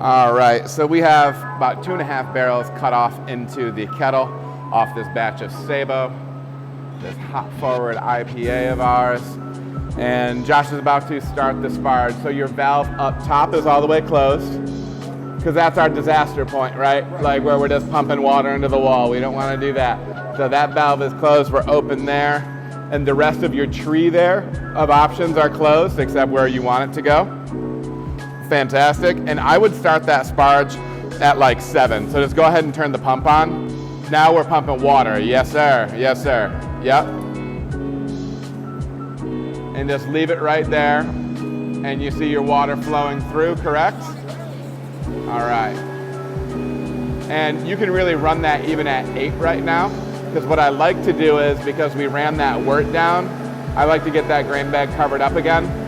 All right, so we have about 2.5 barrels cut off into the kettle off this batch of Sabo, this hop forward IPA of ours. And Josh is about to start the sparge. So your valve up top is all the way closed, because that's our disaster point, right? Like where we're just pumping water into the wall. We don't want to do that. So that valve is closed, we're open there. And the rest of your tree there of options are closed, except where you want it to go. Fantastic. And I would start that sparge at like 7. So just go ahead and turn the pump on. Now we're pumping water. Yes, sir. Yes, sir. Yep. And just leave it right there. And you see your water flowing through, correct? All right. And you can really run that even at 8 right now. Because what I like to do is, because we ran that wort down, I like to get that grain bag covered up again.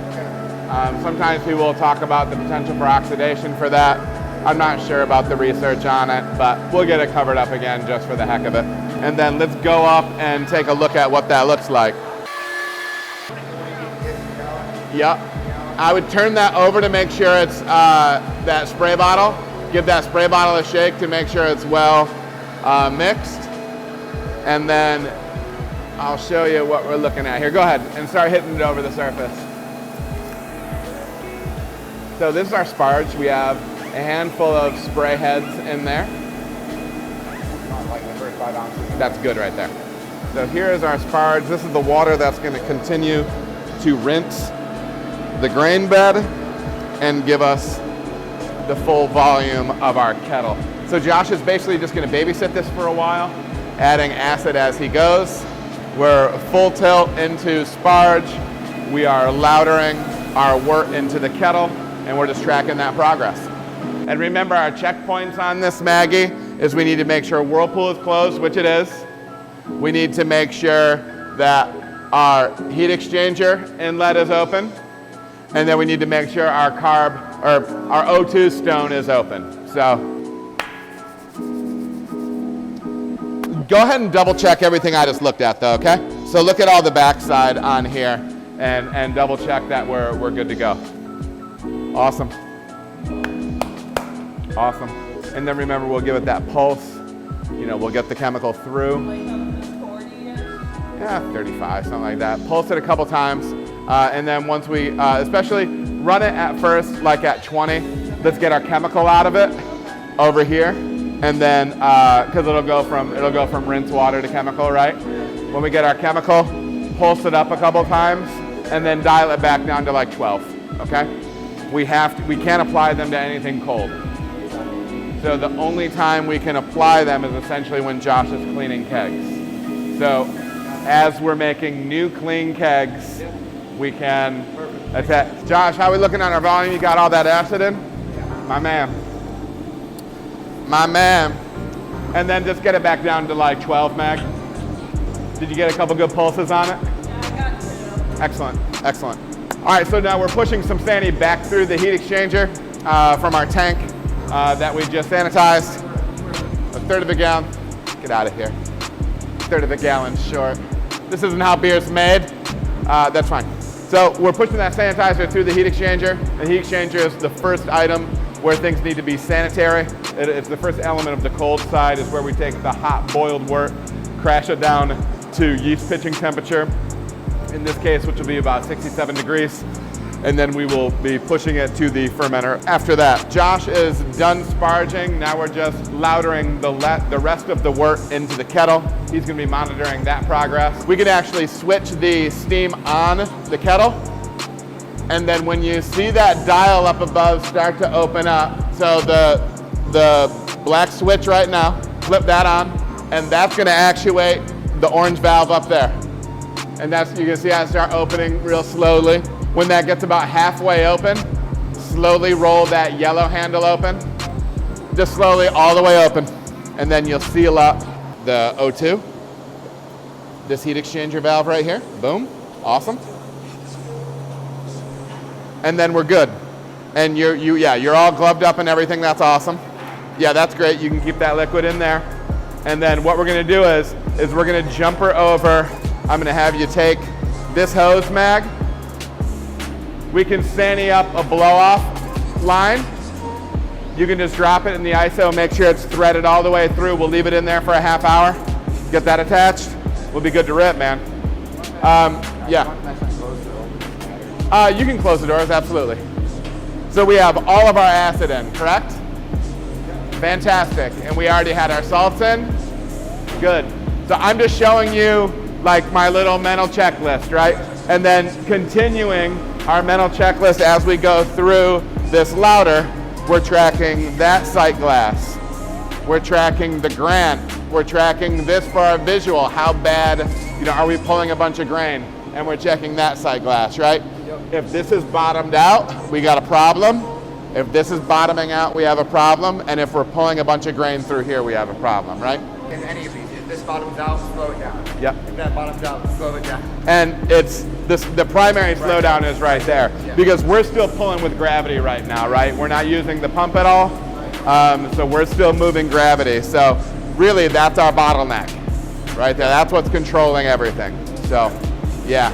Sometimes people will talk about the potential for oxidation for that. I'm not sure about the research on it, but we'll get it covered up again just for the heck of it. And then let's go up and take a look at what that looks like. Yep. I would turn that over to make sure it's that spray bottle. Give that spray bottle a shake to make sure it's well mixed. And then I'll show you what we're looking at here. Go ahead and start hitting it over the surface. So this is our sparge. We have a handful of spray heads in there. Not like the first 5 ounces. That's good right there. So here is our sparge. This is the water that's going to continue to rinse the grain bed and give us the full volume of our kettle. So Josh is basically just going to babysit this for a while, adding acid as he goes. We're full tilt into sparge. We are loudering our wort into the kettle, and we're just tracking that progress. And remember, our checkpoints on this, Maggie, is we need to make sure whirlpool is closed, which it is. We need to make sure that our heat exchanger inlet is open. And then we need to make sure our our O2 stone is open. So go ahead and double check everything I just looked at though, okay? So look at all the backside on here and double check that we're good to go. Awesome. Awesome. And then remember, we'll give it that pulse. You know, we'll get the chemical through. Yeah, 35, something like that. Pulse it a couple times. And then once we, especially run it at first, like at 20, let's get our chemical out of it over here. And then, because it'll go from rinse water to chemical, right? When we get our chemical, pulse it up a couple times, and then dial it back down to like 12, okay? We can't apply them to anything cold. So the only time we can apply them is essentially when Josh is cleaning kegs. So as we're making new clean kegs, we can attack. Josh, how are we looking on our volume? You got all that acid in? My man. My man. And then just get it back down to like 12, Mag. Did you get a couple good pulses on it? Yeah, I got 2. Excellent, excellent. All right, so now we're pushing some sandy back through the heat exchanger from our tank that we just sanitized. 1/3 of a gallon. Get out of here. 1/3 of a gallon short. This isn't how beer's made. That's fine. So we're pushing that sanitizer through the heat exchanger. The heat exchanger is the first item where things need to be sanitary. It's the first element of the cold side, is where we take the hot boiled wort, crash it down to yeast pitching temperature, in this case, which will be about 67 degrees. And then we will be pushing it to the fermenter after that. Josh is done sparging. Now we're just loudering the rest of the wort into the kettle. He's gonna be monitoring that progress. We can actually switch the steam on the kettle. And then when you see that dial up above start to open up, so the black switch right now, flip that on, and that's gonna actuate the orange valve up there. And you can see how it start opening real slowly. When that gets about halfway open, slowly roll that yellow handle open. Just slowly all the way open. And then you'll seal up the O2. This heat exchanger valve right here. Boom. Awesome. And then we're good. And you're all gloved up and everything. That's awesome. Yeah, that's great. You can keep that liquid in there. And then what we're gonna do is we're gonna jump her over. I'm gonna have you take this hose, Mag. We can sandy up a blow-off line. You can just drop it in the ISO, make sure it's threaded all the way through. We'll leave it in there for a half hour. Get that attached. We'll be good to rip, man. Yeah. You can close the doors, absolutely. So we have all of our acid in, correct? Fantastic. And we already had our salts in? Good. So I'm just showing you like my little mental checklist, right? And then continuing our mental checklist as we go through this lauter. We're tracking that sight glass. We're tracking the grant. We're tracking this for our visual. How bad, are we pulling a bunch of grain? And we're checking that sight glass, right? Yep. If this is bottomed out, we got a problem. If this is bottoming out, we have a problem. And if we're pulling a bunch of grain through here, we have a problem, right? In any of these, if this bottoms out, slow it down. Yep. If that bottoms out, slow it down. And it's the primary slowdown is right there, because we're still pulling with gravity right now, right? We're not using the pump at all, so we're still moving gravity. So really, that's our bottleneck right there. That's what's controlling everything. So, yeah.